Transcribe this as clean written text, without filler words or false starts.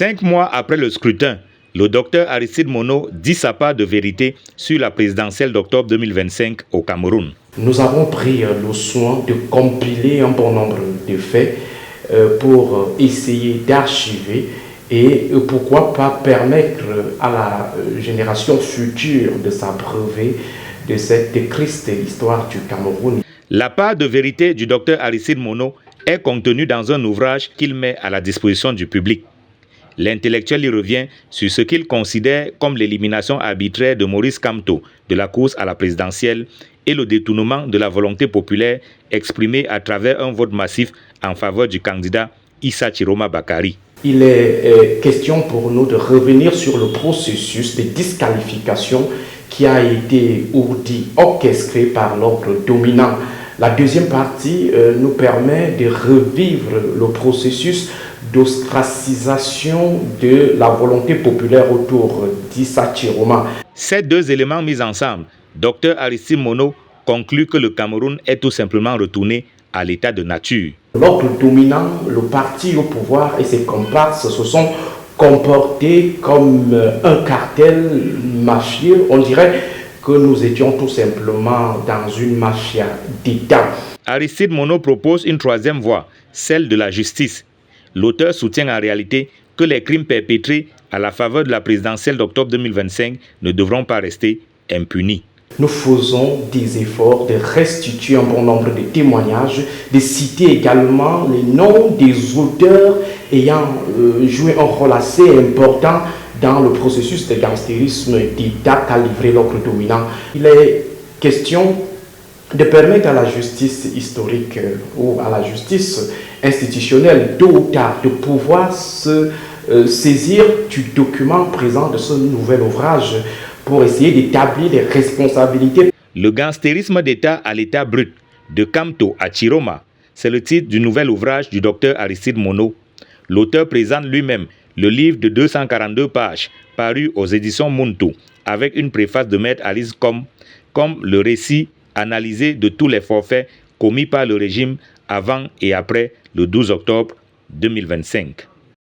5 mois après le scrutin, le docteur Aristide Mono dit sa part de vérité sur la présidentielle d'octobre 2025 au Cameroun. Nous avons pris le soin de compiler un bon nombre de faits pour essayer d'archiver et pourquoi pas permettre à la génération future de s'abreuver de cette triste histoire du Cameroun. La part de vérité du docteur Aristide Mono est contenue dans un ouvrage qu'il met à la disposition du public. L'intellectuel y revient sur ce qu'il considère comme l'élimination arbitraire de Maurice Kamto de la course à la présidentielle et le détournement de la volonté populaire exprimée à travers un vote massif en faveur du candidat Issa Chiroma Bakary. Il est question pour nous de revenir sur le processus de disqualification qui a été ourdi, orchestré par l'ordre dominant. La deuxième partie nous permet de revivre le processus d'ostracisation de la volonté populaire autour d'Issa Chiroma. Ces deux éléments mis ensemble, Dr Aristide Mono conclut que le Cameroun est tout simplement retourné à l'état de nature. L'ordre dominant, le parti au pouvoir et ses comparses se sont comportés comme un cartel mafieux. On dirait que nous étions tout simplement dans une mafia d'État. Aristide Mono propose une troisième voie, celle de la justice. L'auteur soutient en réalité que les crimes perpétrés à la faveur de la présidentielle d'octobre 2025 ne devront pas rester impunis. Nous faisons des efforts de restituer un bon nombre de témoignages, de citer également les noms des auteurs ayant joué un rôle assez important dans le processus de gangstérisme d'État qu'a livré l'ordre dominant. Il est question de permettre à la justice historique ou à la justice institutionnelle, tôt ou tard, de pouvoir se saisir du document présent de ce nouvel ouvrage pour essayer d'établir des responsabilités. Le gangstérisme d'État à l'état brut, de Kamto à Chiroma, c'est le titre du nouvel ouvrage du docteur Aristide Mono. L'auteur présente lui-même le livre de 242 pages, paru aux éditions Muntu, avec une préface de Maître Alice comme le récit analysé de tous les forfaits commis par le régime avant et après le 12 octobre 2025.